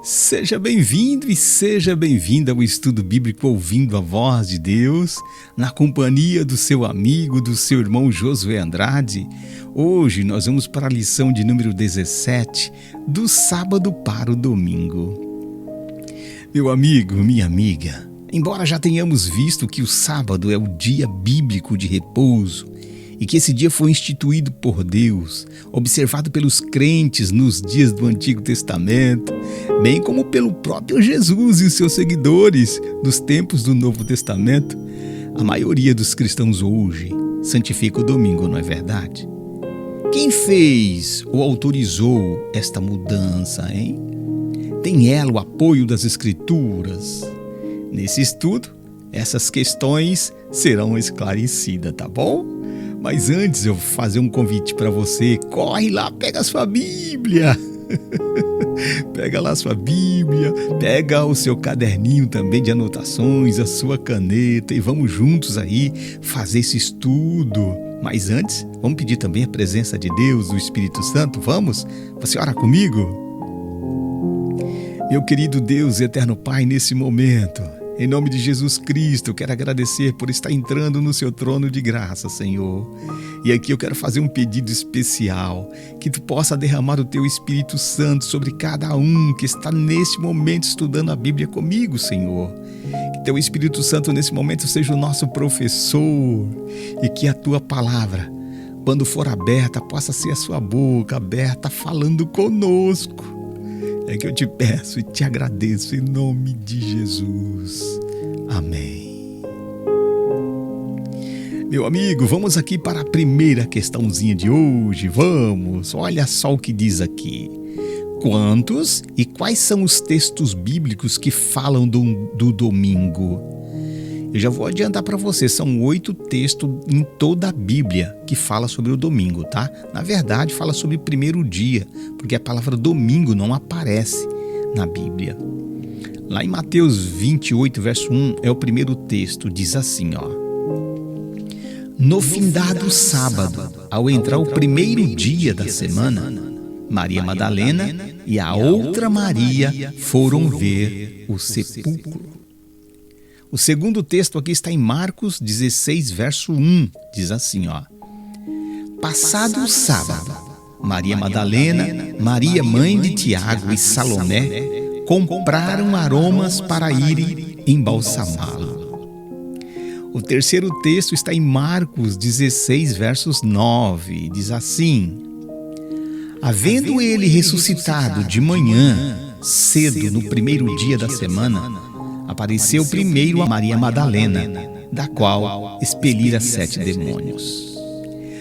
Seja bem-vindo e seja bem-vinda ao estudo bíblico Ouvindo a Voz de Deus, na companhia do seu amigo, do seu irmão Josué Andrade. Hoje nós vamos para a lição de número 17, do sábado para o domingo. Meu amigo, minha amiga, embora já tenhamos visto que o sábado é o dia bíblico de repouso, e que esse dia foi instituído por Deus, observado pelos crentes nos dias do Antigo Testamento, bem como pelo próprio Jesus e os seus seguidores nos tempos do Novo Testamento, a maioria dos cristãos hoje santifica o domingo, não é verdade? Quem fez ou autorizou esta mudança, hein? Tem ela o apoio das Escrituras? Nesse estudo, essas questões serão esclarecidas, tá bom? Mas antes eu vou fazer um convite para você. Corre lá, pega a sua Bíblia. Pega lá a sua Bíblia, pega o seu caderninho também de anotações, a sua caneta e vamos juntos aí fazer esse estudo. Mas antes, vamos pedir também a presença de Deus, do Espírito Santo. Vamos? Você ora comigo? Meu querido Deus e eterno Pai, nesse momento, em nome de Jesus Cristo, eu quero agradecer por estar entrando no seu trono de graça, Senhor. E aqui eu quero fazer um pedido especial, que tu possa derramar o teu Espírito Santo sobre cada um que está neste momento estudando a Bíblia comigo, Senhor. Que teu Espírito Santo nesse momento seja o nosso professor e que a tua palavra, quando for aberta, possa ser a sua boca aberta falando conosco. É que eu te peço e te agradeço em nome de Jesus. Amém. Meu amigo, vamos aqui para a primeira questãozinha de hoje. Vamos, olha só o que diz aqui. Quantos e quais são os textos bíblicos que falam do domingo? Eu já vou adiantar para você, são 8 textos em toda a Bíblia que fala sobre o domingo, tá? Na verdade, fala sobre o primeiro dia, porque a palavra domingo não aparece na Bíblia. Lá em Mateus 28, verso 1, é o primeiro texto, diz assim, ó. No findado sábado, ao entrar o primeiro dia da semana, Maria Madalena e a outra Maria foram ver o sepulcro. O segundo texto aqui está em Marcos 16, verso 1, diz assim, ó. Passado o sábado, Maria Madalena, Maria mãe de Tiago e Salomé compraram aromas para irem embalsamá-lo. O terceiro texto está em Marcos 16, versos 9, diz assim. Havendo ele ressuscitado de manhã, cedo no primeiro dia da semana, apareceu primeiro a Maria Madalena, da qual expelira 7 demônios.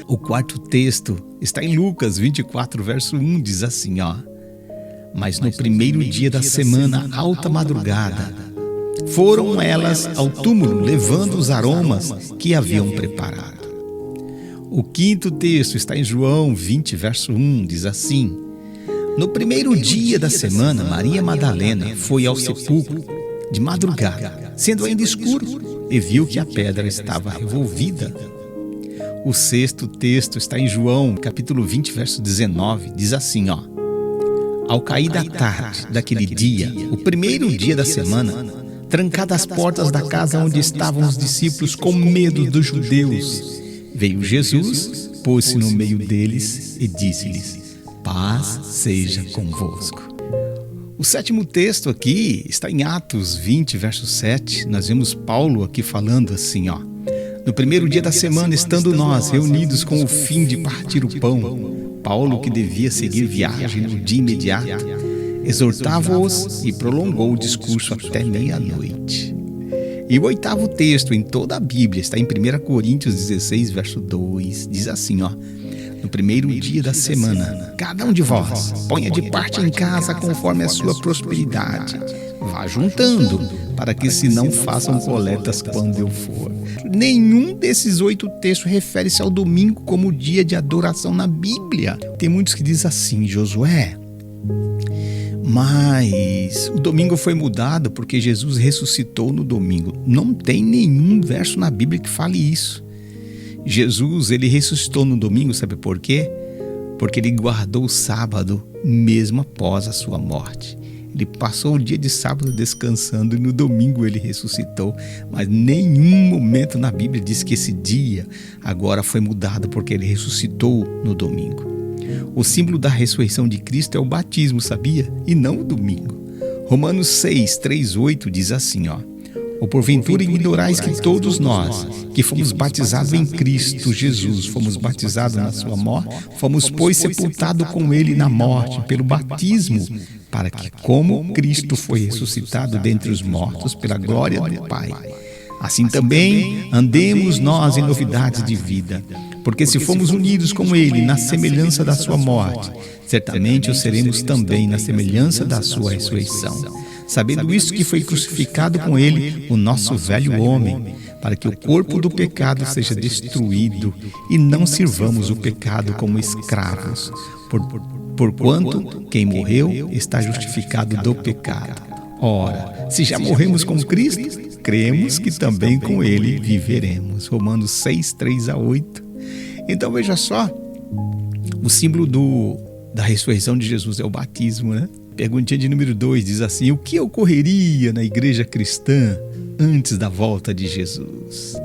O quarto texto está em Lucas 24, verso 1, diz assim, ó. Mas no primeiro dia da semana, alta madrugada, foram elas ao túmulo, levando os aromas que haviam preparado. O quinto texto está em João 20, verso 1, diz assim. No primeiro dia da semana, Maria Madalena foi ao sepulcro de madrugada, sendo ainda escuro, e viu que a pedra estava revolvida. O sexto texto está em João, capítulo 20, verso 19, diz assim, ó. Ao cair da tarde daquele dia, o primeiro dia da semana, trancadas as portas da casa onde estavam os discípulos com medo dos judeus, veio Jesus, pôs-se no meio deles e disse-lhes, paz seja convosco. O sétimo texto aqui está em Atos 20, verso 7. Nós vemos Paulo aqui falando assim, ó. No primeiro dia da semana, estando nós reunidos com o fim de partir o pão, Paulo, que devia seguir viagem no dia imediato, exortava-os e prolongou o discurso até meia-noite. E o oitavo texto em toda a Bíblia está em 1 Coríntios 16, verso 2. Diz assim, ó. No primeiro dia da semana, cada um de vós ponha de parte em casa conforme a sua prosperidade. Vá juntando, para que se não façam coletas quando eu for. Nenhum desses 8 textos refere-se ao domingo como dia de adoração na Bíblia. Tem muitos que dizem assim, Josué, mas o domingo foi mudado porque Jesus ressuscitou no domingo. Não tem nenhum verso na Bíblia que fale isso. Jesus, ele ressuscitou no domingo, sabe por quê? Porque ele guardou o sábado mesmo após a sua morte. Ele passou o dia de sábado descansando e no domingo ele ressuscitou. Mas nenhum momento na Bíblia diz que esse dia agora foi mudado porque ele ressuscitou no domingo. O símbolo da ressurreição de Cristo é o batismo, sabia? E não o domingo. Romanos 6, 3, 8 diz assim, ou porventura ignorais que todos nós, que fomos batizados em Cristo Jesus, fomos batizados na sua morte, fomos, pois, sepultados com ele na morte pelo batismo, para que, como Cristo foi ressuscitado dentre os mortos pela glória do Pai, assim também andemos nós em novidades de vida. Porque se fomos unidos com ele na semelhança da sua morte, certamente o seremos também na semelhança da sua ressurreição. Sabendo isso, que foi crucificado com ele o nosso velho homem, para que o corpo do pecado seja destruído e não sirvamos o pecado como escravos. Porquanto quem morreu está justificado do pecado. Ora, se já morremos com Cristo, cremos que também com ele viveremos. Romanos 6, 3 a 8. Então veja só, o símbolo da ressurreição de Jesus é o batismo, né? Perguntinha de número 2 diz assim: o que ocorreria na igreja cristã antes da volta de Jesus?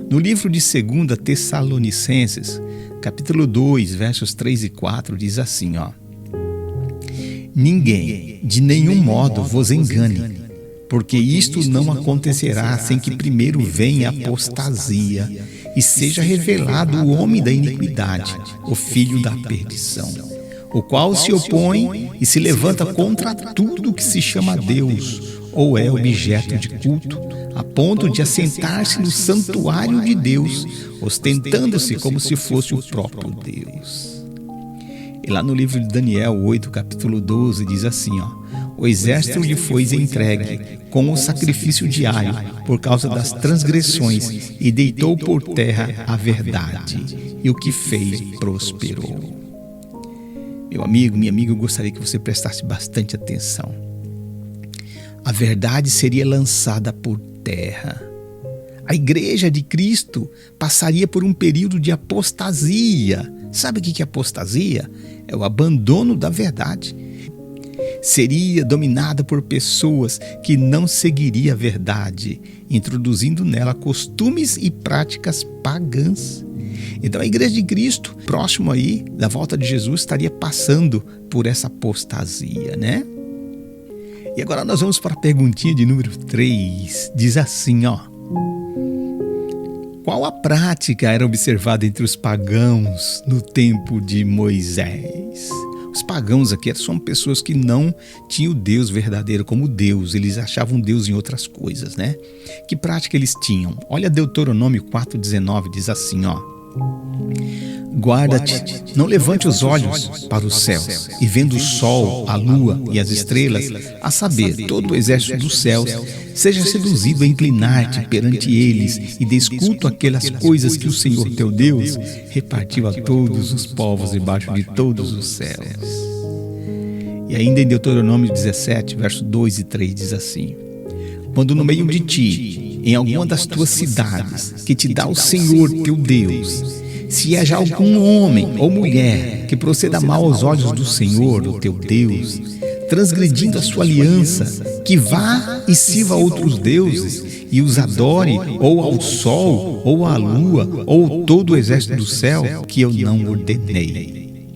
No livro de 2 Tessalonicenses, capítulo 2, versos 3 e 4, diz assim, ninguém de nenhum modo vos engane, porque isto não acontecerá sem que primeiro venha a apostasia e seja revelado o homem da iniquidade, o filho da perdição, o qual se opõe e se levanta contra tudo que se chama Deus ou é objeto de culto, a ponto de assentar-se no santuário de Deus, ostentando-se como se fosse o próprio Deus. E lá no livro de Daniel 8, capítulo 12, diz assim, o exército lhe foi entregue com o sacrifício diário por causa das transgressões e deitou por terra a verdade, e o que fez prosperou. Meu amigo, minha amiga, eu gostaria que você prestasse bastante atenção. A verdade seria lançada por terra. A igreja de Cristo passaria por um período de apostasia. Sabe o que é apostasia? É o abandono da verdade. Seria dominada por pessoas que não seguiriam a verdade, introduzindo nela costumes e práticas pagãs. Então a igreja de Cristo, próximo aí da volta de Jesus, estaria passando por essa apostasia, né? E agora nós vamos para a perguntinha de número 3. Diz assim, qual a prática era observada entre os pagãos no tempo de Moisés? Os pagãos aqui são pessoas que não tinham o Deus verdadeiro como Deus. Eles achavam Deus em outras coisas, né? Que prática eles tinham? Olha Deuteronômio 4,19, diz assim, guarda-te, não levante os olhos para os céus, e vendo o sol, a lua e as estrelas, a saber, todo o exército dos céus, seja seduzido a inclinar-te perante eles, e des culto aquelas coisas que o Senhor teu Deus repartiu a todos os povos debaixo de todos os céus. E ainda em Deuteronômio 17, verso 2 e 3, diz assim: quando no meio de ti, em alguma das tuas cidades, que te dá o Senhor teu Deus, se haja algum homem ou mulher que proceda mal aos olhos do Senhor, o teu Deus, transgredindo a sua aliança, que vá e sirva a outros deuses e os adore, ou ao sol, ou à lua, ou todo o exército do céu, que eu não ordenei.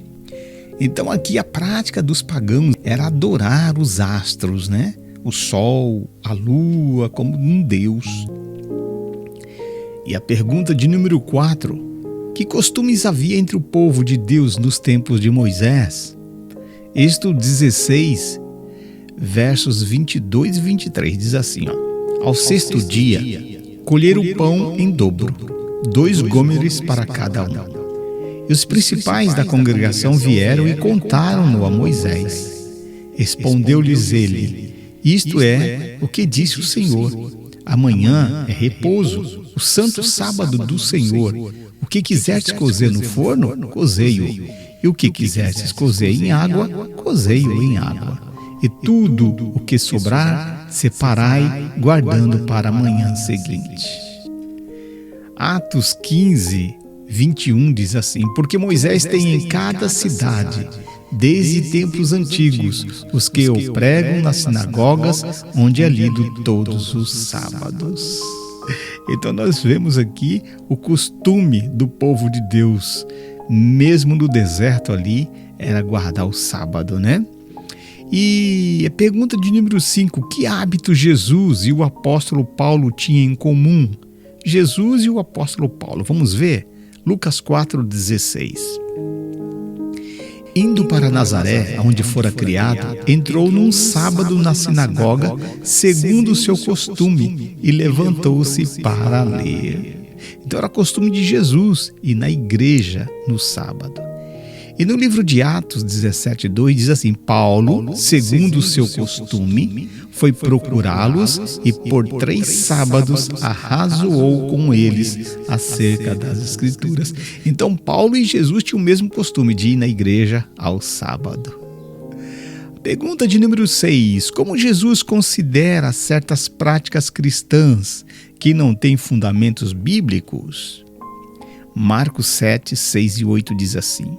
Então aqui a prática dos pagãos era adorar os astros, né? O sol, a lua, como um deus. E a pergunta de número 4: que costumes havia entre o povo de Deus nos tempos de Moisés? Êxodo 16, versos 22 e 23, diz assim, ao sexto dia, colheram o pão em dobro, 2 gômeres para cada um. E os principais da congregação vieram e contaram-no a Moisés. Respondeu-lhes ele: isto é o que disse o Senhor: amanhã é repouso, o santo sábado do Senhor. O que quiserdes cozer no forno, cozei-o, e o que quiserdes cozer em água, cozei-o em água. E tudo o que sobrar, separai, guardando para a manhã seguinte. Atos 15, 21 diz assim: porque Moisés tem em cada cidade desde tempos antigos, os que eu prego nas sinagogas, onde é lido todos os sábados. Então nós vemos aqui o costume do povo de Deus, mesmo no deserto ali, era guardar o sábado, né? E a pergunta de número 5, que hábito Jesus e o apóstolo Paulo tinham em comum? Jesus e o apóstolo Paulo, vamos ver? Lucas 4,16. Indo para Nazaré, onde fora criado, entrou num sábado na sinagoga, segundo o seu costume, e levantou-se para ler. Então era costume de Jesus ir na igreja no sábado. E no livro de Atos 17:2 diz assim: Paulo, segundo o seu costume, foi procurá-los e por 3 sábados arrazoou com eles acerca das Escrituras. Então Paulo e Jesus tinham o mesmo costume de ir na igreja ao sábado. Pergunta de número 6. Como Jesus considera certas práticas cristãs que não têm fundamentos bíblicos? Marcos 7, 6 e 8 diz assim: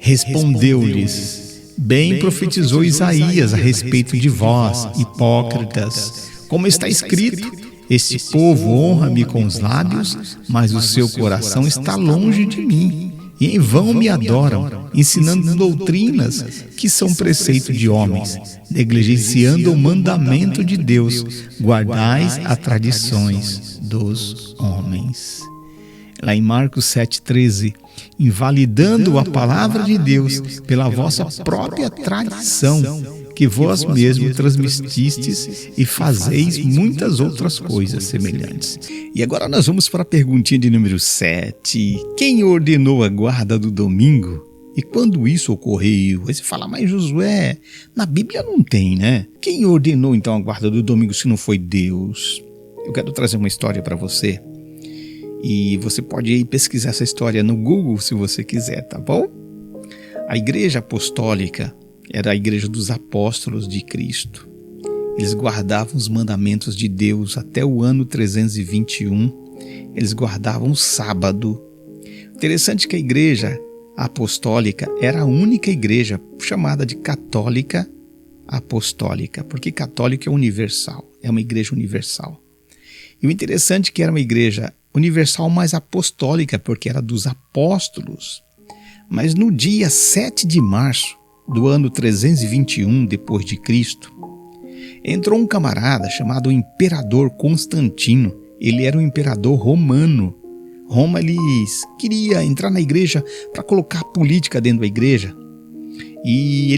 Respondeu-lhes: Bem profetizou Isaías a respeito de vós, hipócritas, como está escrito: Este povo honra-me com os lábios, mas o seu coração está longe de mim, e em vão me adoram, ensinando doutrinas que são preceito de homens, negligenciando o mandamento de Deus, guardais as tradições dos homens. Lá em Marcos 7,13, invalidando a palavra de Deus pela vossa própria tradição, que vós mesmos transmitistes e fazeis muitas outras coisas semelhantes. E agora nós vamos para a perguntinha de número 7. Quem ordenou a guarda do domingo? E quando isso ocorreu? Aí você fala, mas Josué, na Bíblia não tem, né? Quem ordenou então a guarda do domingo se não foi Deus? Eu quero trazer uma história para você. E você pode ir pesquisar essa história no Google se você quiser, tá bom? A igreja apostólica era a igreja dos apóstolos de Cristo. Eles guardavam os mandamentos de Deus até o ano 321. Eles guardavam o sábado. Interessante que a igreja apostólica era a única igreja chamada de católica apostólica, porque católico é universal, é uma igreja universal. E o interessante é que era uma igreja universal, mas apostólica, porque era dos apóstolos. Mas no dia 7 de março do ano 321 depois de Cristo, entrou um camarada chamado Imperador Constantino. Ele era um imperador romano. Roma, ele queria entrar na igreja para colocar a política dentro da igreja. E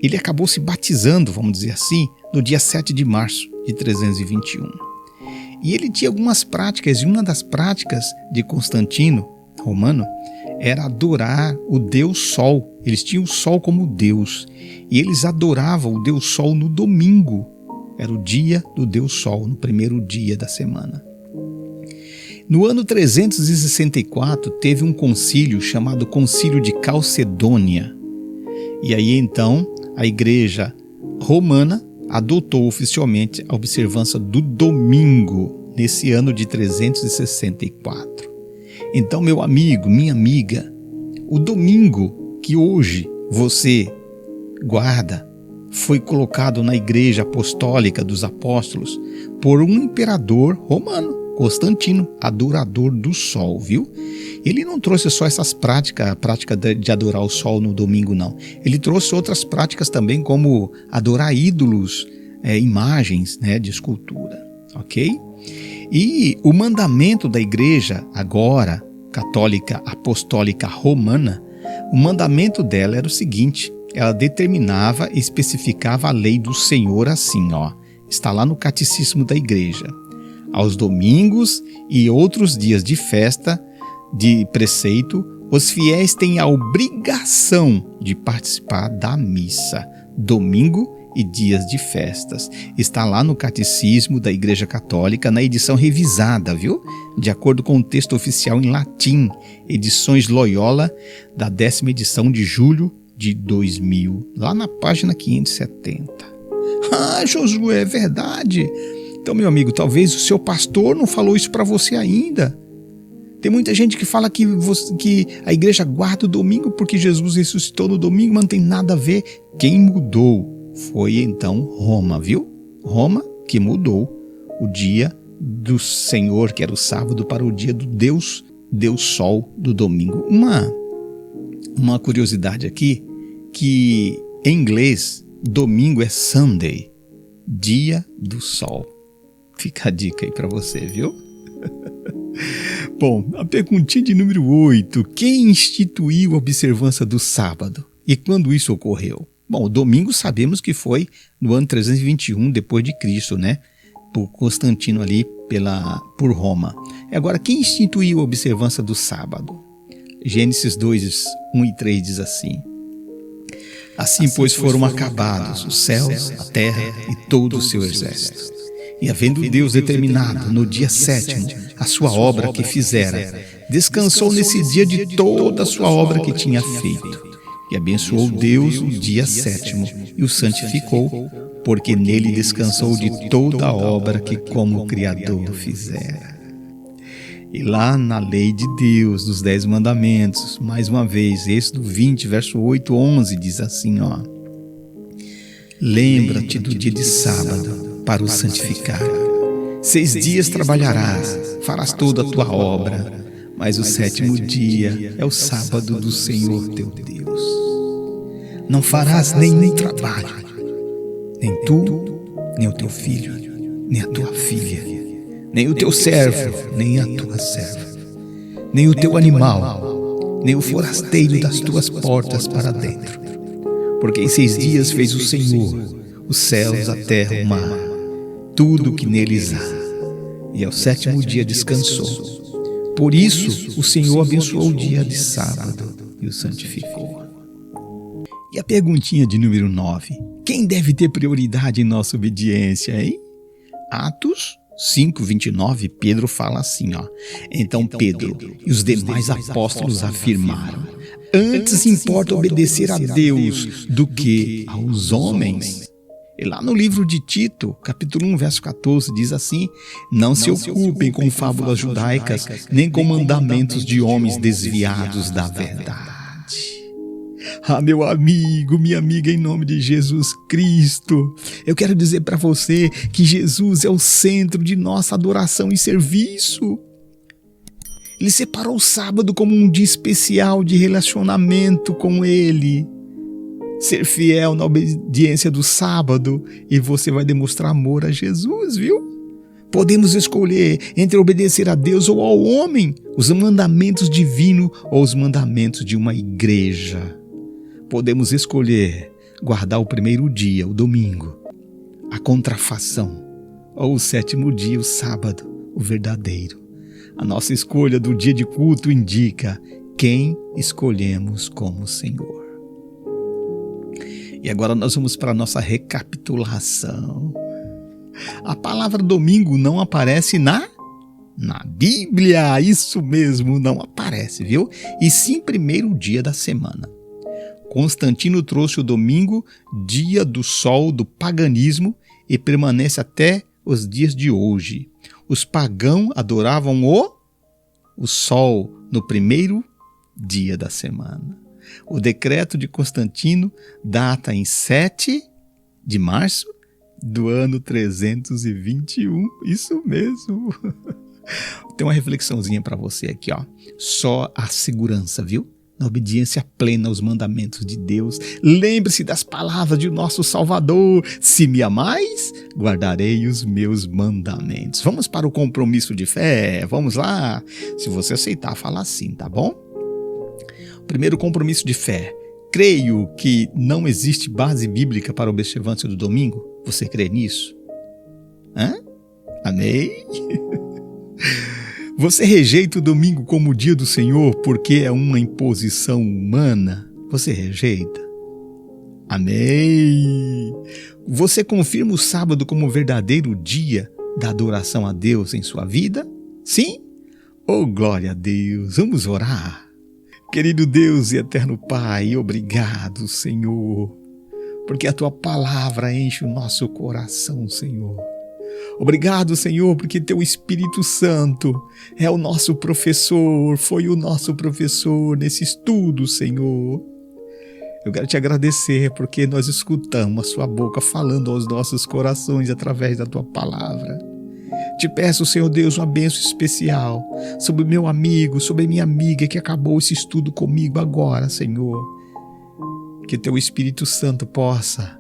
ele acabou se batizando, vamos dizer assim, no dia 7 de março de 321. E ele tinha algumas práticas, e uma das práticas de Constantino, romano, era adorar o Deus Sol. Eles tinham o Sol como Deus, e eles adoravam o Deus Sol no domingo. Era o dia do Deus Sol, no primeiro dia da semana. No ano 364, teve um concílio chamado Concílio de Calcedônia. E aí então, a igreja romana adotou oficialmente a observância do domingo, nesse ano de 364. Então, meu amigo, minha amiga, o domingo que hoje você guarda foi colocado na igreja apostólica dos apóstolos por um imperador romano, Constantino, adorador do sol, viu? Ele não trouxe só essas práticas, a prática de adorar o sol no domingo, não. Ele trouxe outras práticas também, como adorar ídolos, imagens, de escultura, ok? E o mandamento da igreja, agora, católica apostólica romana, o mandamento dela era o seguinte: ela determinava e especificava a lei do Senhor assim, está lá no catecismo da igreja. Aos domingos e outros dias de festa, de preceito, os fiéis têm a obrigação de participar da missa, domingo e dias de festas. Está lá no Catecismo da Igreja Católica, na edição revisada, viu? De acordo com o texto oficial em latim, edições Loyola, da 10ª edição de julho de 2000, lá na página 570. Ah, Josué, é verdade. Então, meu amigo, talvez o seu pastor não falou isso para você ainda. Tem muita gente que fala que a igreja guarda o domingo porque Jesus ressuscitou no domingo, mas não tem nada a ver. Quem mudou foi então Roma, viu? Roma que mudou o dia do Senhor, que era o sábado, para o dia do Deus Sol do domingo. Uma curiosidade aqui, que em inglês, domingo é Sunday, dia do sol. Fica a dica aí para você, viu? Bom, a perguntinha de número 8. Quem instituiu a observância do sábado? E quando isso ocorreu? Bom, o domingo sabemos que foi no ano 321 depois de Cristo, né? Por Constantino ali, por Roma. Agora, quem instituiu a observância do sábado? Gênesis 2, 1 e 3 diz assim: Assim, pois, foram acabados os céus, a terra e todo o seu exército. E havendo Deus determinado no dia 7º a sua obra que fizera, descansou nesse dia de toda a sua obra que tinha feito. E abençoou Deus o dia 7º e o santificou, porque nele descansou de toda a obra que como Criador fizera. E lá na lei de Deus, dos 10 mandamentos, mais uma vez, Êxodo 20, verso 8, 11, diz assim, ó: Lembra-te do dia de sábado para o santificar. 6 dias trabalharás, farás toda a tua obra, mas o 7º dia é o sábado do Senhor teu Deus. Não farás nenhum trabalho, nem tu, nem o teu filho, nem a tua filha, nem o teu servo, nem a tua serva, nem o teu animal, nem o forasteiro das tuas portas para dentro. Porque em 6 dias fez o Senhor os céus, a terra, o mar, tudo o que neles há, e ao 7º dia descansou. Por isso o Senhor abençoou o dia de sábado e o santificou. E a perguntinha de número 9. Quem deve ter prioridade em nossa obediência, hein? Atos 5:29, Pedro fala assim, ó: Então Pedro e os demais apóstolos afirmaram: Antes importa obedecer a Deus do que aos homens. E lá no livro de Tito, capítulo 1, verso 14, diz assim: Não se ocupem com fábulas judaicas, nem com mandamentos de homens desviados da verdade. Ah, meu amigo, minha amiga, em nome de Jesus Cristo, eu quero dizer para você que Jesus é o centro de nossa adoração e serviço. Ele separou o sábado como um dia especial de relacionamento com Ele. Ser fiel na obediência do sábado e você vai demonstrar amor a Jesus, viu? Podemos escolher entre obedecer a Deus ou ao homem, os mandamentos divinos ou os mandamentos de uma igreja. Podemos escolher guardar o primeiro dia, o domingo, a contrafação, ou o 7º dia, o sábado, o verdadeiro. A nossa escolha do dia de culto indica quem escolhemos como Senhor. E agora nós vamos para a nossa recapitulação. A palavra domingo não aparece na Bíblia, isso mesmo, não aparece, viu? E sim, primeiro dia da semana. Constantino trouxe o domingo, dia do sol do paganismo, e permanece até os dias de hoje. Os pagãos adoravam o sol no primeiro dia da semana. O decreto de Constantino data em 7 de março do ano 321. Isso mesmo. Tem uma reflexãozinha para você aqui, ó. Só a segurança, viu? Na obediência plena aos mandamentos de Deus. Lembre-se das palavras de nosso Salvador: se me amais, guardarei os meus mandamentos. Vamos para o compromisso de fé? Vamos lá? Se você aceitar, fala assim, tá bom? Primeiro compromisso de fé. Creio que não existe base bíblica para a observância do domingo. Você crê nisso? Amém? Você rejeita o domingo como o dia do Senhor porque é uma imposição humana? Você rejeita? Amém? Você confirma o sábado como o verdadeiro dia da adoração a Deus em sua vida? Sim? Oh, glória a Deus! Vamos orar. Querido Deus e eterno Pai, obrigado, Senhor, porque a Tua palavra enche o nosso coração, Senhor. Obrigado, Senhor, porque Teu Espírito Santo é o nosso professor, foi o nosso professor nesse estudo, Senhor. Eu quero Te agradecer porque nós escutamos a Sua boca falando aos nossos corações através da Tua palavra. Te peço, Senhor Deus, uma bênção especial sobre meu amigo, sobre minha amiga que acabou esse estudo comigo agora, Senhor. Que Teu Espírito Santo possa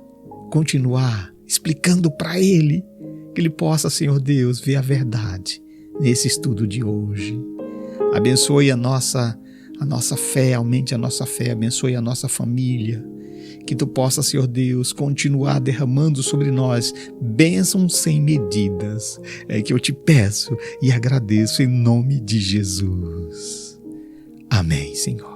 continuar explicando para ele, que ele possa, Senhor Deus, ver a verdade nesse estudo de hoje. Abençoe a nossa fé, aumente a nossa fé, abençoe a nossa família. Que Tu possa, Senhor Deus, continuar derramando sobre nós bênçãos sem medidas. É que eu Te peço e agradeço em nome de Jesus. Amém, Senhor.